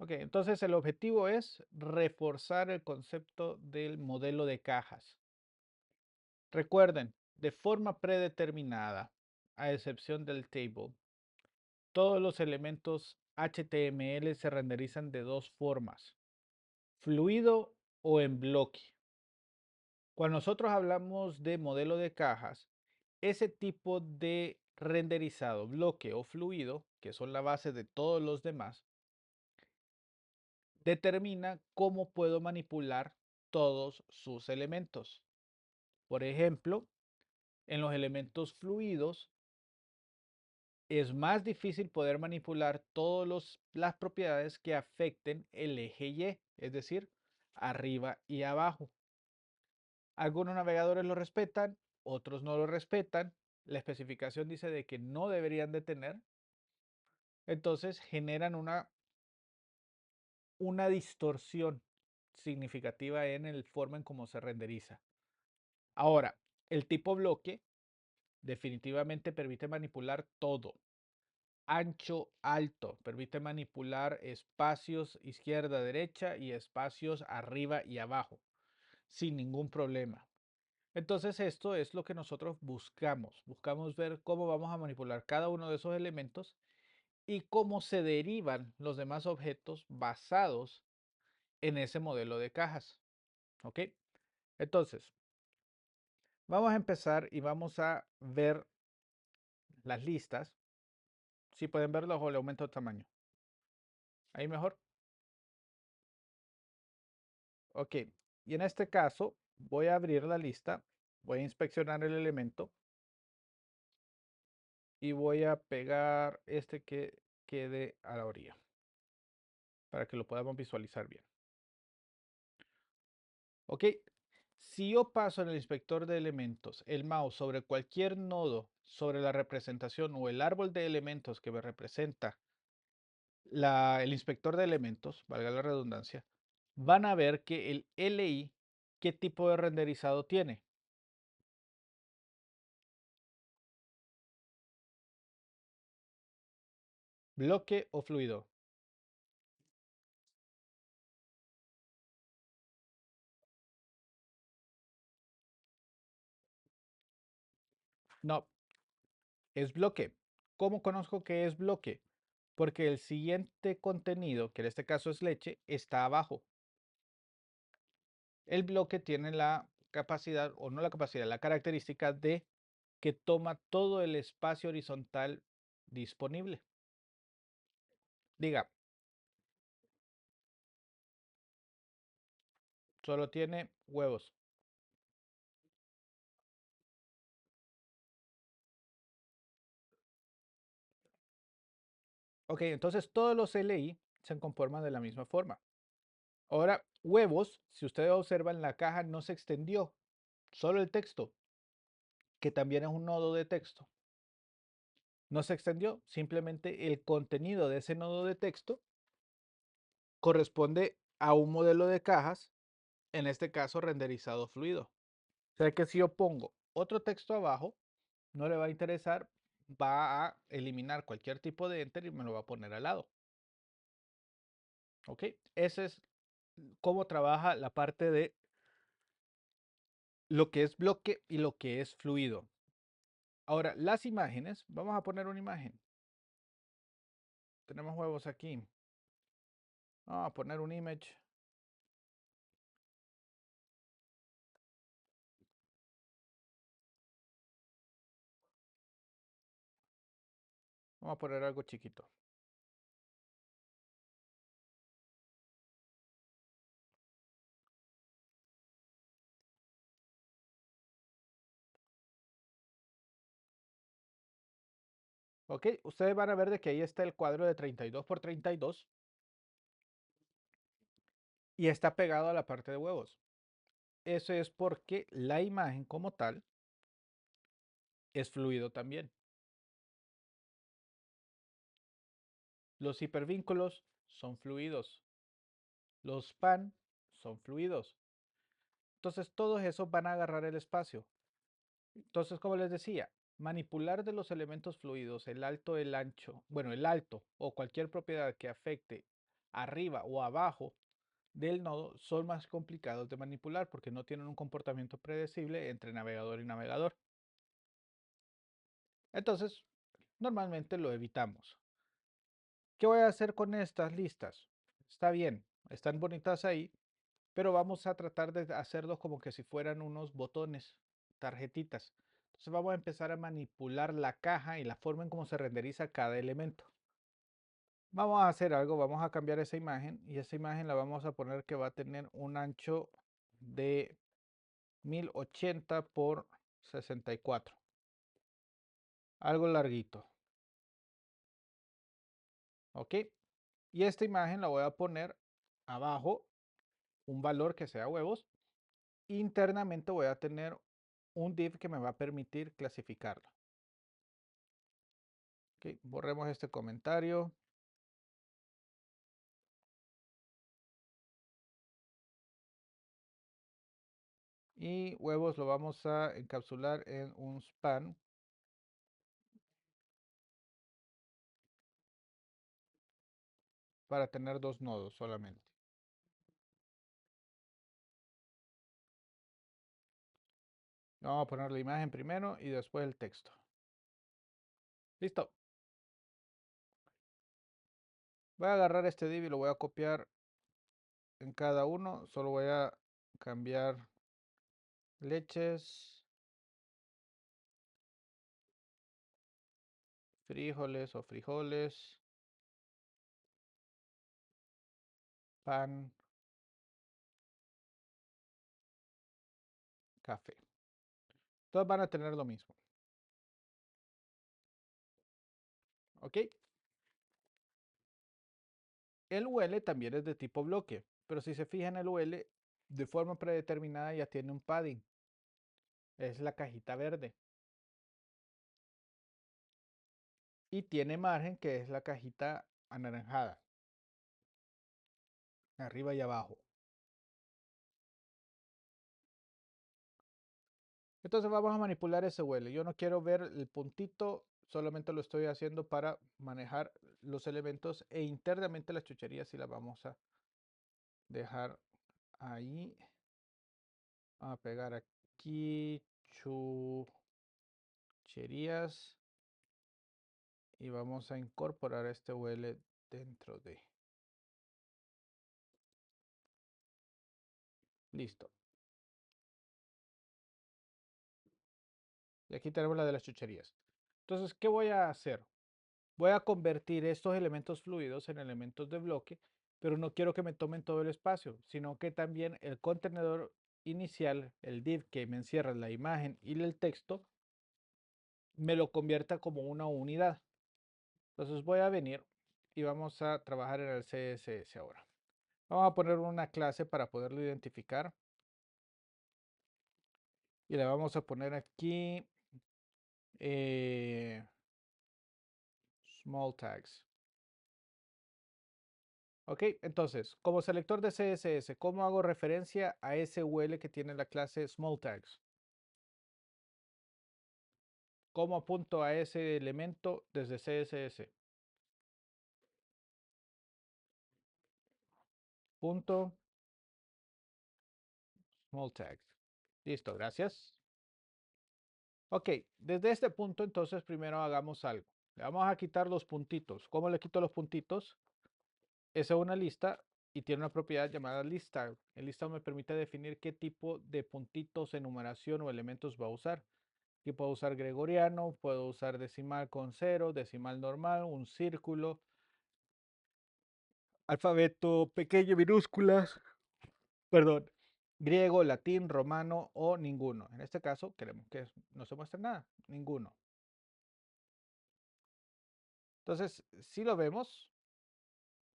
Ok, entonces el objetivo es reforzar el concepto del modelo de cajas. Recuerden, de forma predeterminada, a excepción del table, todos los elementos HTML se renderizan de dos formas, fluido o en bloque. Cuando nosotros hablamos de modelo de cajas, ese tipo de renderizado, bloque o fluido, que son la base de todos los demás, determina cómo puedo manipular todos sus elementos. Por ejemplo, en los elementos fluidos es más difícil poder manipular todas las propiedades que afecten el eje Y, es decir, arriba y abajo. Algunos navegadores lo respetan, otros no lo respetan. La especificación dice de que no deberían de tener. Entonces generan una distorsión significativa en el forma en cómo se renderiza. Ahora, el tipo bloque definitivamente permite manipular todo. Ancho, alto, permite manipular espacios izquierda, derecha y espacios arriba y abajo, sin ningún problema. Entonces esto es lo que nosotros buscamos. Buscamos ver cómo vamos a manipular cada uno de esos elementos y cómo se derivan los demás objetos basados en ese modelo de cajas. ¿Ok? Entonces, vamos a empezar y vamos a ver las listas. Si pueden verlo o le aumento el tamaño. Ahí mejor. Ok. Y en este caso voy a abrir la lista. Voy a inspeccionar el elemento. Y voy a pegar este que quede a la orilla. Para que lo podamos visualizar bien. Ok. Si yo paso en el inspector de elementos el mouse sobre cualquier nodo, sobre la representación o el árbol de elementos que me representa el inspector de elementos, valga la redundancia, van a ver que el LI, ¿qué tipo de renderizado tiene? ¿Bloque o fluido? No, es bloque. ¿Cómo conozco que es bloque? Porque el siguiente contenido, que en este caso es leche, está abajo. El bloque tiene la capacidad, o no la capacidad, la característica de que toma todo el espacio horizontal disponible. Diga, solo tiene huevos. Ok, entonces todos los LI se conforman de la misma forma. Ahora, huevos, si ustedes observan, la caja no se extendió, solo el texto, que también es un nodo de texto. No se extendió, simplemente el contenido de ese nodo de texto corresponde a un modelo de cajas, en este caso renderizado fluido. O sea que si yo pongo otro texto abajo, no le va a interesar, va a eliminar cualquier tipo de enter y me lo va a poner al lado. ¿Ok? Ese es cómo trabaja la parte de lo que es bloque y lo que es fluido. Ahora, las imágenes, vamos a poner una imagen. Tenemos huevos aquí. Vamos a poner un image. Vamos a poner algo chiquito. Ok, ustedes van a ver de que ahí está el cuadro de 32 por 32 y está pegado a la parte de huevos. Eso es porque la imagen como tal es fluido también. Los hipervínculos son fluidos. Los pan son fluidos. Entonces todos esos van a agarrar el espacio. Entonces, como les decía, manipular de los elementos fluidos, el alto, el ancho, bueno, el alto o cualquier propiedad que afecte arriba o abajo del nodo son más complicados de manipular porque no tienen un comportamiento predecible entre navegador y navegador. Entonces, normalmente lo evitamos. ¿Qué voy a hacer con estas listas? Está bien, están bonitas ahí, pero vamos a tratar de hacerlos como que si fueran unos botones, tarjetitas. Entonces vamos a empezar a manipular la caja y la forma en cómo se renderiza cada elemento. Vamos a hacer algo, vamos a cambiar esa imagen y esa imagen la vamos a poner que va a tener un ancho de 1080 por 64. Algo larguito. ¿Ok? Y esta imagen la voy a poner abajo, un valor que sea huevos. Internamente voy a tener un div que me va a permitir clasificarlo. ¿Ok? Borremos este comentario. Y huevos lo vamos a encapsular en un span. Para tener dos nodos solamente. Vamos a poner la imagen primero y después el texto. Listo. Voy a agarrar este div y lo voy a copiar en cada uno. Solo voy a cambiar leches, frijoles o frijoles, pan, café. Todos van a tener lo mismo. ¿Ok? El UL también es de tipo bloque, pero si se fijan el UL de forma predeterminada ya tiene un padding. Es la cajita verde. Y tiene margen, que es la cajita anaranjada. Arriba y abajo. Entonces vamos a manipular ese UL. Yo no quiero ver el puntito, solamente lo estoy haciendo para manejar los elementos e internamente las chucherías sí las vamos a dejar ahí. Vamos a pegar aquí chucherías y vamos a incorporar este UL dentro de. Listo. Y aquí tenemos la de las chucherías. Entonces, ¿qué voy a hacer? Voy a convertir estos elementos fluidos en elementos de bloque, pero no quiero que me tomen todo el espacio, sino que también el contenedor inicial, el div que me encierra la imagen y el texto, me lo convierta como una unidad. Entonces voy a venir y vamos a trabajar en el CSS ahora. Vamos a poner una clase para poderlo identificar. Y le vamos a poner aquí small tags. Ok, entonces, como selector de CSS, ¿cómo hago referencia a ese UL que tiene la clase small tags? ¿Cómo apunto a ese elemento desde CSS? Punto small tags. Listo, gracias. Ok, desde este punto entonces primero hagamos algo. Le vamos a quitar los puntitos. ¿Cómo le quito los puntitos? Esa es una lista y tiene una propiedad llamada list-tag. El list-tag me permite definir qué tipo de puntitos, enumeración o elementos va a usar. Aquí puedo usar gregoriano, puedo usar decimal con cero, decimal normal, un círculo, alfabeto pequeño, minúsculas, perdón, griego, latín, romano o ninguno. En este caso queremos que no se muestre nada, ninguno. Entonces, si lo vemos,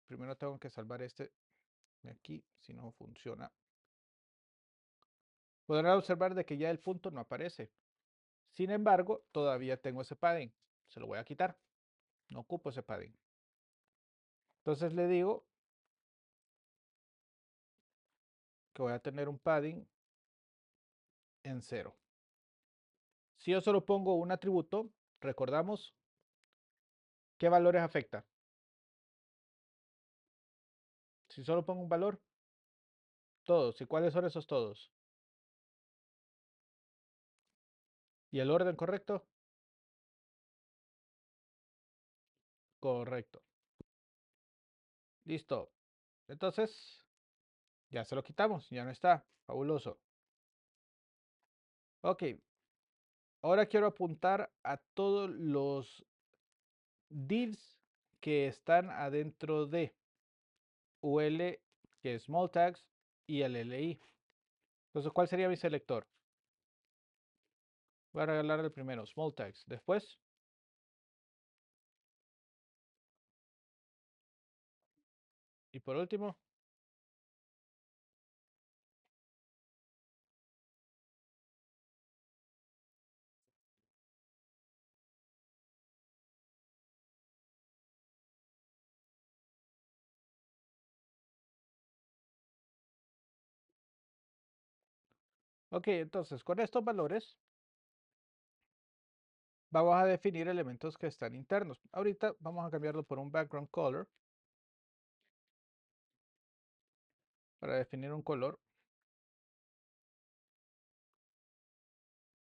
primero tengo que salvar este de aquí, si no funciona. Podrán observar de que ya el punto no aparece. Sin embargo, todavía tengo ese padding. Se lo voy a quitar. No ocupo ese padding. Entonces le digo que voy a tener un padding en cero. Si yo solo pongo un atributo, recordamos qué valores afecta. Si solo pongo un valor, todos. ¿Y cuáles son esos todos? ¿Y el orden correcto? Correcto. Listo. Entonces, ya se lo quitamos, ya no está. Fabuloso. Ok, ahora quiero apuntar a todos los divs que están adentro de UL, que es small tags, y el LI. Entonces, ¿cuál sería mi selector? Voy a regalar el primero, small tags. Después, y por último, ok, entonces con estos valores vamos a definir elementos que están internos. Ahorita vamos a cambiarlo por un background color para definir un color.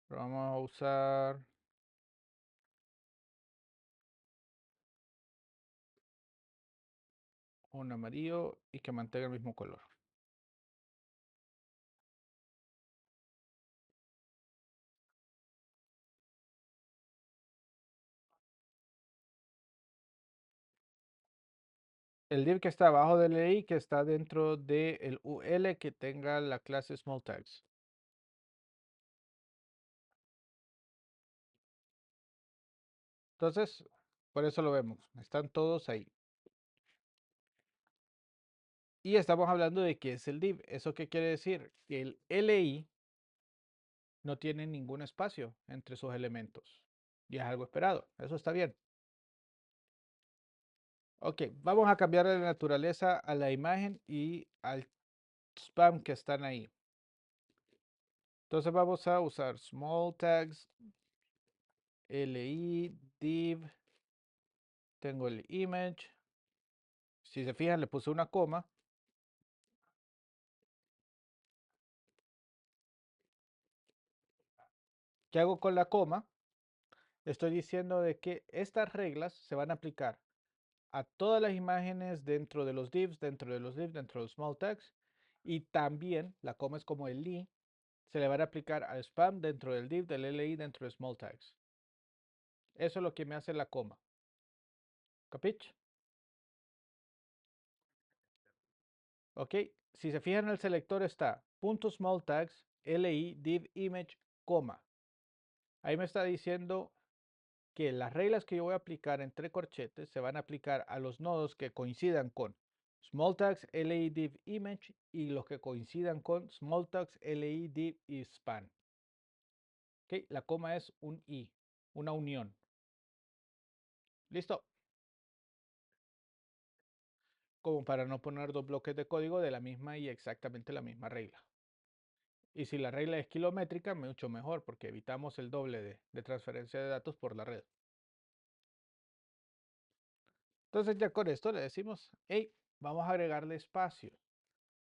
Pero vamos a usar un amarillo y que mantenga el mismo color. El div que está abajo del LI que está dentro del UL que tenga la clase small tags. Entonces, por eso lo vemos. Están todos ahí. Y estamos hablando de qué es el div. ¿Eso qué quiere decir? Que el LI no tiene ningún espacio entre sus elementos. Y es algo esperado. Eso está bien. Ok, vamos a cambiar la naturaleza a la imagen y al spam que están ahí. Entonces vamos a usar small tags, li, div, tengo el image. Si se fijan, le puse una coma. ¿Qué hago con la coma? Estoy diciendo de que estas reglas se van a aplicar a todas las imágenes dentro de los divs, dentro de los divs, dentro de los small tags. Y también, la coma es como el li, se le van a aplicar al spam dentro del div, del li, dentro de small tags. Eso es lo que me hace la coma. ¿Capich? Ok, si se fijan en el selector está punto small tags, li, div image, coma. Ahí me está diciendo que las reglas que yo voy a aplicar entre corchetes se van a aplicar a los nodos que coincidan con small tags, li, div image y los que coincidan con small tags, li, div y span. Ok, la coma es un i, una unión. ¿Listo? Como para no poner dos bloques de código de la misma y exactamente la misma regla. Y si la regla es kilométrica, mucho mejor, porque evitamos el doble de transferencia de datos por la red. Entonces ya con esto le decimos, hey, vamos a agregarle espacio.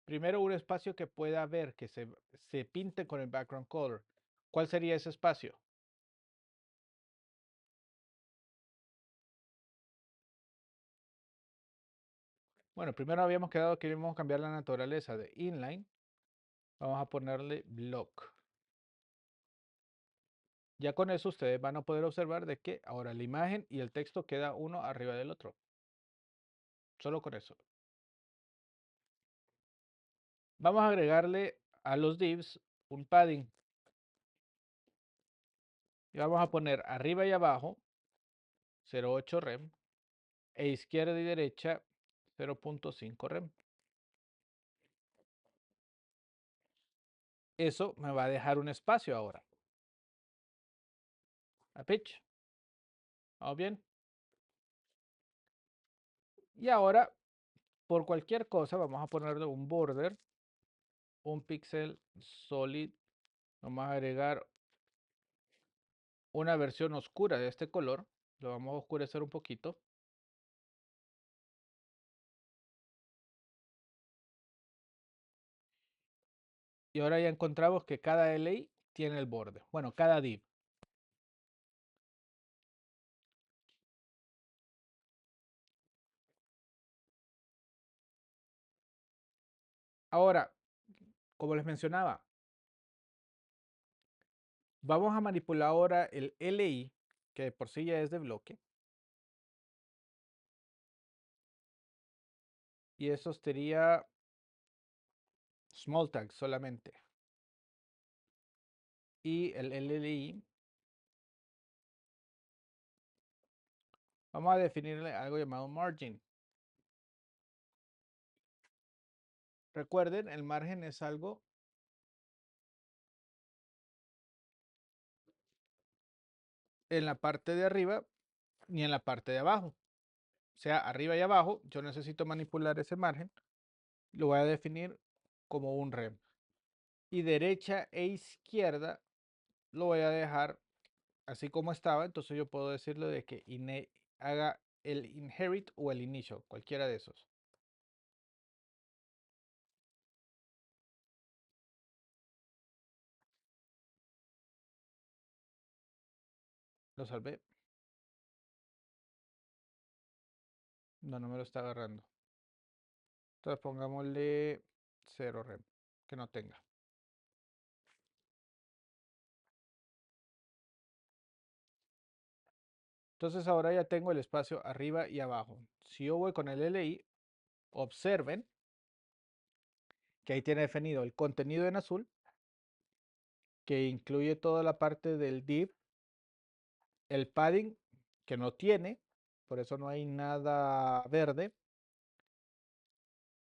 Primero un espacio que pueda ver, que se pinte con el background color. ¿Cuál sería ese espacio? Bueno, primero habíamos quedado que íbamos a cambiar la naturaleza de inline. Vamos a ponerle block. Ya con eso ustedes van a poder observar de que ahora la imagen y el texto queda uno arriba del otro. Solo con eso. Vamos a agregarle a los divs un padding. Y vamos a poner arriba y abajo 0.8 rem e izquierda y derecha 0.5 rem. Eso me va a dejar un espacio ahora. A pitch. ¿Vamos bien? Y ahora, por cualquier cosa, vamos a ponerle un border, un pixel solid. Vamos a agregar una versión oscura de este color. Lo vamos a oscurecer un poquito. Y ahora ya encontramos que cada LI tiene el borde. Bueno, cada div. Ahora, como les mencionaba, vamos a manipular ahora el LI, que de por sí ya es de bloque. Y eso sería small tag solamente. Y el LI, vamos a definirle algo llamado margin. Recuerden, el margen es algo en la parte de arriba ni en la parte de abajo. O sea, arriba y abajo, yo necesito manipular ese margen. Lo voy a definir como un rem. Y derecha e izquierda lo voy a dejar así como estaba. Entonces yo puedo decirle de que haga el inherit o el inicio, cualquiera de esos. Lo salvé. No, no me lo está agarrando. Entonces pongámosle 0 rem, que no tenga. Entonces ahora ya tengo el espacio arriba y abajo. Si yo voy con el LI, observen que ahí tiene definido el contenido en azul, que incluye toda la parte del div, el padding, que no tiene, por eso no hay nada verde.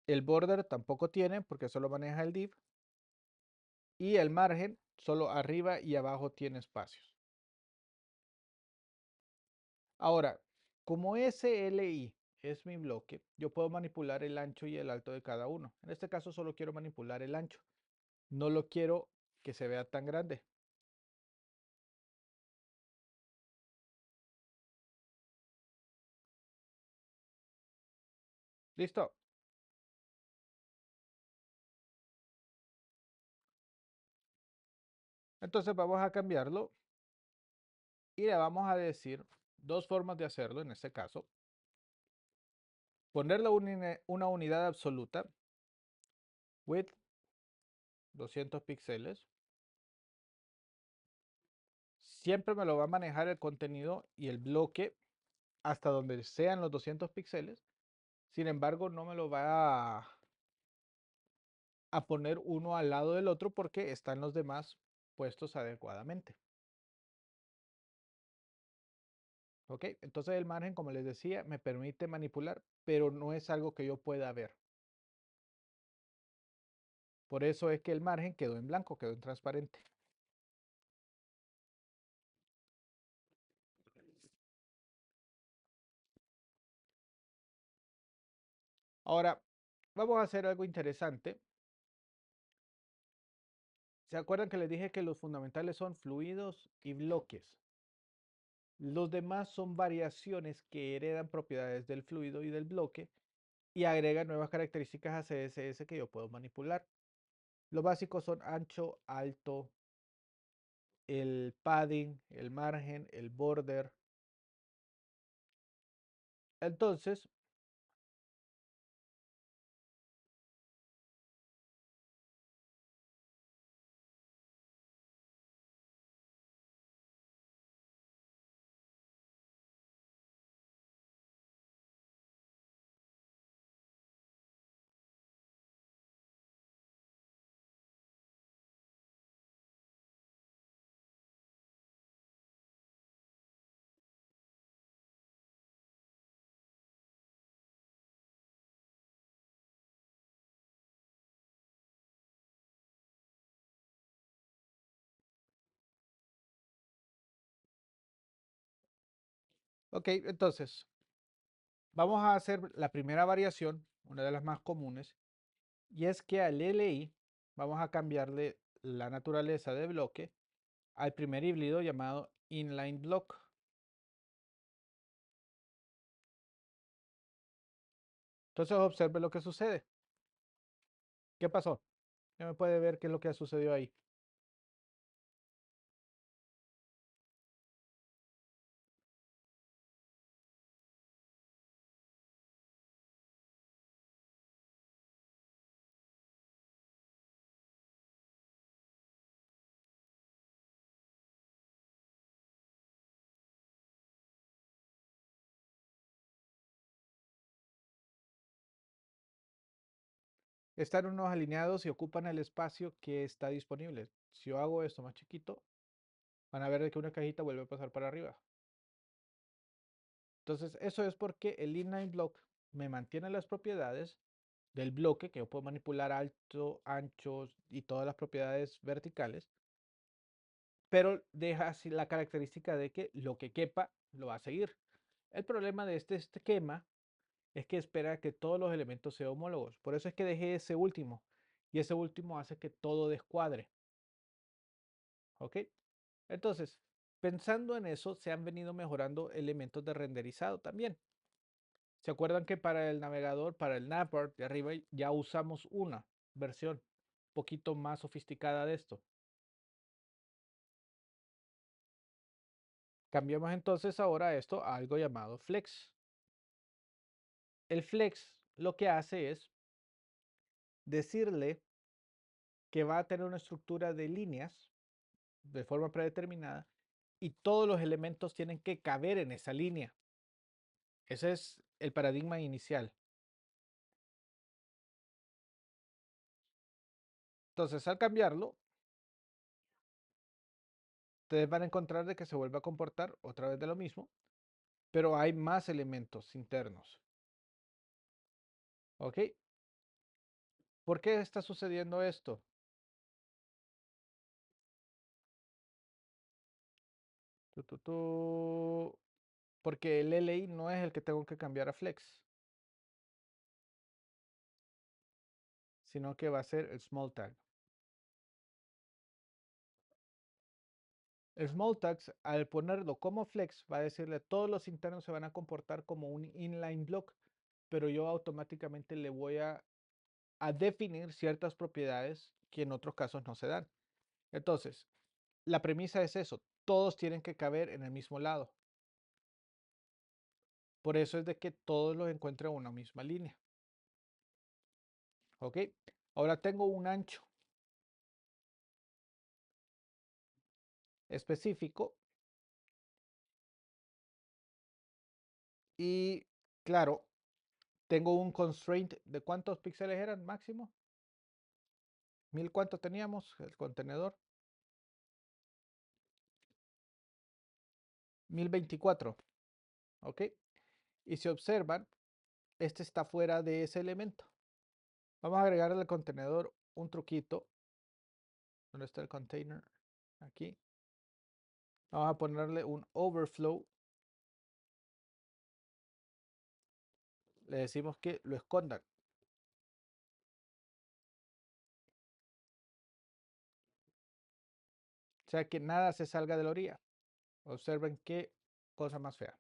El border tampoco tiene, porque solo maneja el div. Y el margen, solo arriba y abajo tiene espacios. Ahora, como SLI es mi bloque, yo puedo manipular el ancho y el alto de cada uno. En este caso solo quiero manipular el ancho. No lo quiero que se vea tan grande. ¿Listo? Entonces vamos a cambiarlo y le vamos a decir dos formas de hacerlo en este caso. Ponerle una unidad absoluta, width 200 píxeles. Siempre me lo va a manejar el contenido y el bloque hasta donde sean los 200 píxeles. Sin embargo, no me lo va a poner uno al lado del otro porque están los demás puestos adecuadamente. ¿Ok? Entonces el margen, como les decía, me permite manipular, pero no es algo que yo pueda ver. Por eso es que el margen quedó en blanco, quedó en transparente. Ahora, vamos a hacer algo interesante. ¿Se acuerdan que les dije que los fundamentales son fluidos y bloques? Los demás son variaciones que heredan propiedades del fluido y del bloque y agregan nuevas características a CSS que yo puedo manipular. Los básicos son ancho, alto, el padding, el margen, el border. Entonces, ok, entonces, vamos a hacer la primera variación, una de las más comunes, y es que al LI vamos a cambiarle la naturaleza de bloque al primer híbrido llamado inline block. Entonces observe lo que sucede. ¿Qué pasó? Ya me puede ver qué es lo que ha sucedido ahí. Están unos alineados y ocupan el espacio que está disponible. Si yo hago esto más chiquito, van a ver que una cajita vuelve a pasar para arriba. Entonces, eso es porque el inline block me mantiene las propiedades del bloque, que yo puedo manipular alto, ancho y todas las propiedades verticales, pero deja así la característica de que lo que quepa lo va a seguir. El problema de este esquema es que espera que todos los elementos sean homólogos. Por eso es que dejé ese último. Y ese último hace que todo descuadre. ¿Ok? Entonces, pensando en eso, se han venido mejorando elementos de renderizado también. ¿Se acuerdan que para el navegador, para el navbar de arriba, ya usamos una versión un poquito más sofisticada de esto? Cambiamos entonces ahora esto a algo llamado Flex. El Flex lo que hace es decirle que va a tener una estructura de líneas de forma predeterminada y todos los elementos tienen que caber en esa línea. Ese es el paradigma inicial. Entonces, al cambiarlo, ustedes van a encontrar de que se vuelve a comportar otra vez de lo mismo, pero hay más elementos internos. ¿Ok? ¿Por qué está sucediendo esto? Porque el LI no es el que tengo que cambiar a Flex, sino que va a ser el small tag. El small tags, al ponerlo como flex, va a decirle todos los internos se van a comportar como un inline block, pero yo automáticamente le voy a definir ciertas propiedades que en otros casos no se dan. Entonces, la premisa es eso, todos tienen que caber en el mismo lado. Por eso es de que todos los encuentran en una misma línea. ¿Ok? Ahora tengo un ancho específico y, claro, tengo un constraint de cuántos píxeles eran máximo. ¿1000 cuánto teníamos? El contenedor. 1024. ¿Ok? Y si observan, este está fuera de ese elemento. Vamos a agregarle al contenedor un truquito. ¿Dónde está el container? Aquí. Vamos a ponerle un overflow. Le decimos que lo escondan. O sea que nada se salga de la orilla. Observen qué cosa más fea.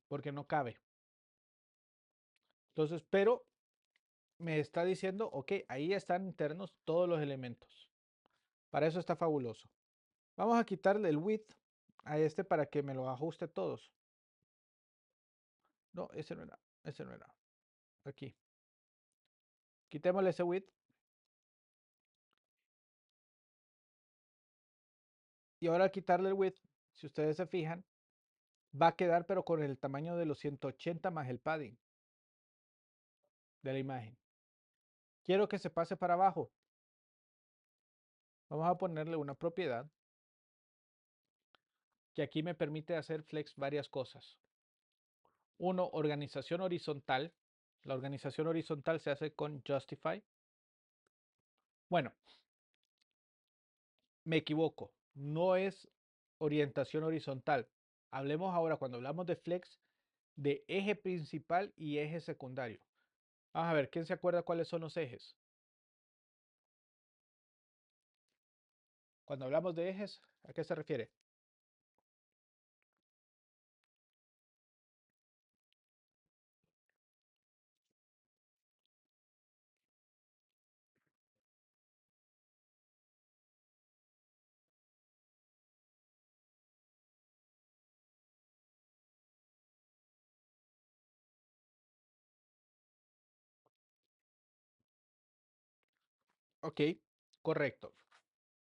Porque no cabe. Entonces, pero me está diciendo, ok, ahí están internos todos los elementos. Para eso está fabuloso. Vamos a quitarle el width a este para que me lo ajuste todos. No, ese no era. Ese no era. Aquí. Quitémosle ese width. Y ahora al quitarle el width, si ustedes se fijan, va a quedar pero con el tamaño de los 180 más el padding de la imagen. Quiero que se pase para abajo. Vamos a ponerle una propiedad que aquí me permite hacer flex varias cosas. Uno, organización horizontal. La organización horizontal se hace con justify. Bueno, me equivoco. No es orientación horizontal. Hablemos ahora, cuando hablamos de flex, de eje principal y eje secundario. Vamos a ver, ¿quién se acuerda cuáles son los ejes? Cuando hablamos de ejes, ¿a qué se refiere? Ok, correcto.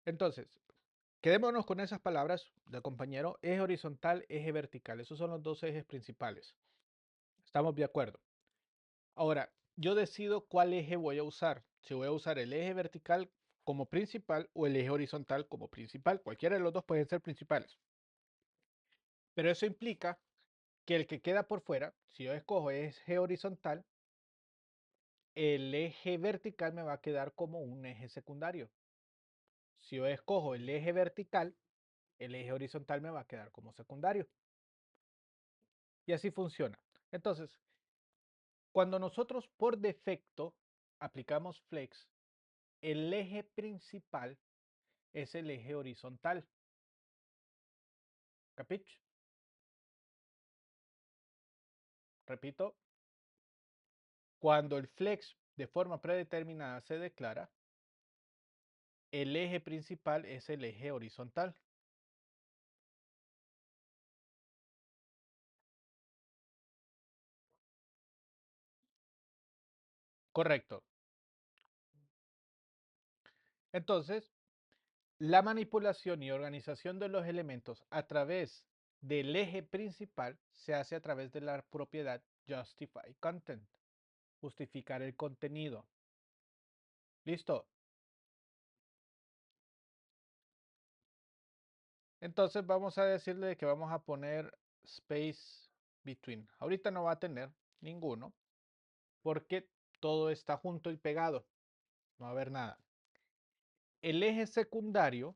Entonces, quedémonos con esas palabras del compañero: eje horizontal, eje vertical. Esos son los dos ejes principales. Estamos de acuerdo. Ahora, yo decido cuál eje voy a usar. Si voy a usar el eje vertical como principal o el eje horizontal como principal. Cualquiera de los dos pueden ser principales. Pero eso implica que el que queda por fuera, si yo escojo eje horizontal, el eje vertical me va a quedar como un eje secundario. Si yo escojo el eje vertical, el eje horizontal me va a quedar como secundario. Y así funciona. Entonces, cuando nosotros por defecto aplicamos flex, el eje principal es el eje horizontal. ¿Capich? Repito, cuando el flex de forma predeterminada se declara, el eje principal es el eje horizontal. Correcto. Entonces, la manipulación y organización de los elementos a través del eje principal se hace a través de la propiedad justify content, justificar el contenido. ¿Listo? Entonces vamos a decirle que vamos a poner space between. Ahorita no va a tener ninguno porque todo está junto y pegado. No va a haber nada. El eje secundario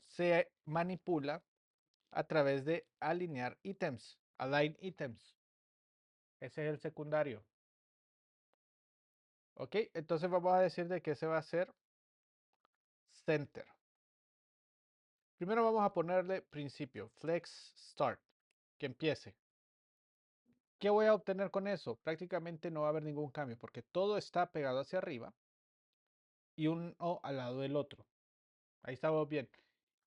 se manipula a través de alinear ítems, align items. Ese es el secundario. ¿Ok? Entonces vamos a decir de que ese va a ser center. Primero vamos a ponerle principio, flex start, que empiece. ¿Qué voy a obtener con eso? Prácticamente no va a haber ningún cambio porque todo está pegado hacia arriba y uno al lado del otro. Ahí estamos bien.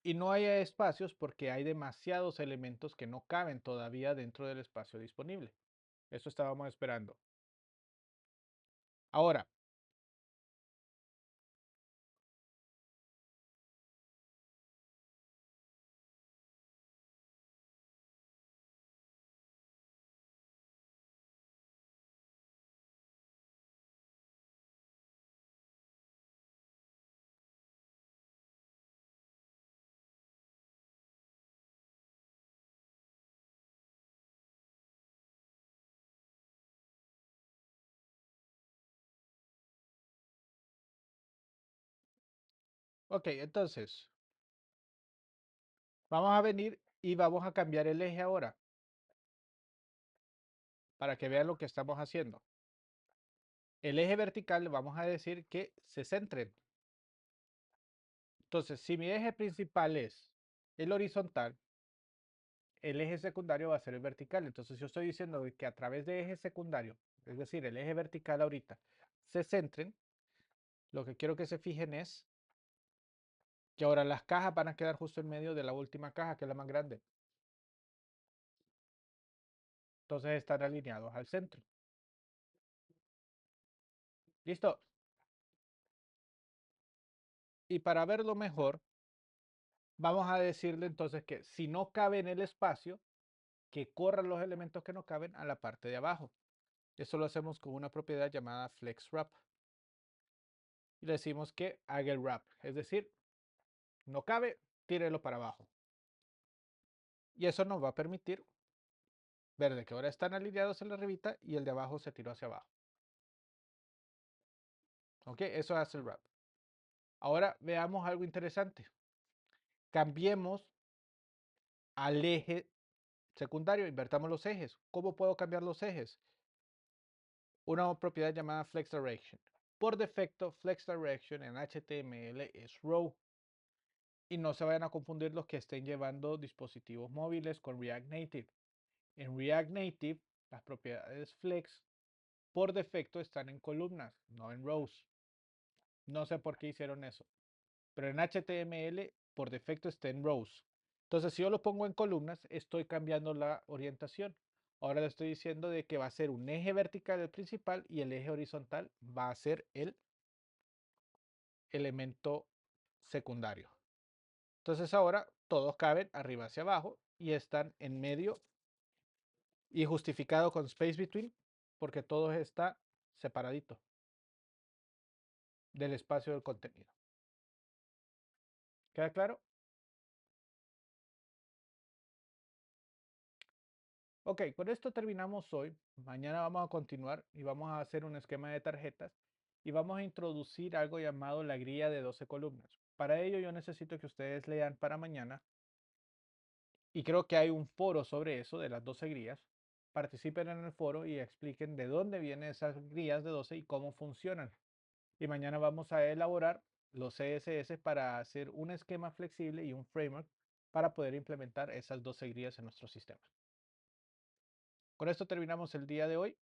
Y no hay espacios porque hay demasiados elementos que no caben todavía dentro del espacio disponible. Eso estábamos esperando. Ahora, ok, entonces vamos a venir y vamos a cambiar el eje ahora para que vean lo que estamos haciendo. El eje vertical vamos a decir que se centren. Entonces, si mi eje principal es el horizontal, el eje secundario va a ser el vertical. Entonces, yo estoy diciendo que a través de eje secundario, es decir, el eje vertical ahorita, se centren. Lo que quiero que se fijen es que ahora las cajas van a quedar justo en medio de la última caja, que es la más grande. Entonces, están alineados al centro. ¿Listo? Y para verlo mejor, vamos a decirle entonces que si no cabe en el espacio, que corran los elementos que no caben a la parte de abajo. Eso lo hacemos con una propiedad llamada flex wrap. Y le decimos que haga el wrap, es decir, no cabe, tírelo para abajo. Y eso nos va a permitir ver de que ahora están alineados en la revista y el de abajo se tiró hacia abajo. ¿Ok? Eso hace el wrap. Ahora veamos algo interesante. Cambiemos al eje secundario, invertamos los ejes. ¿Cómo puedo cambiar los ejes? Una propiedad llamada flex direction. Por defecto, flex direction en HTML es row. Y no se vayan a confundir los que estén llevando dispositivos móviles con React Native. En React Native, las propiedades flex por defecto están en columnas, no en rows. No sé por qué hicieron eso. Pero en HTML por defecto está en rows. Entonces, si yo lo pongo en columnas, estoy cambiando la orientación. Ahora le estoy diciendo de que va a ser un eje vertical el principal y el eje horizontal va a ser el elemento secundario. Entonces ahora todos caben arriba hacia abajo y están en medio y justificado con space between porque todo está separadito del espacio del contenido. ¿Queda claro? Ok, con esto terminamos hoy. Mañana vamos a continuar y vamos a hacer un esquema de tarjetas y vamos a introducir algo llamado la grilla de 12 columnas. Para ello yo necesito que ustedes lean para mañana y creo que hay un foro sobre eso de las 12 grillas. Participen en el foro y expliquen de dónde vienen esas grillas de 12 y cómo funcionan. Y mañana vamos a elaborar los CSS para hacer un esquema flexible y un framework para poder implementar esas 12 grillas en nuestro sistema. Con esto terminamos el día de hoy.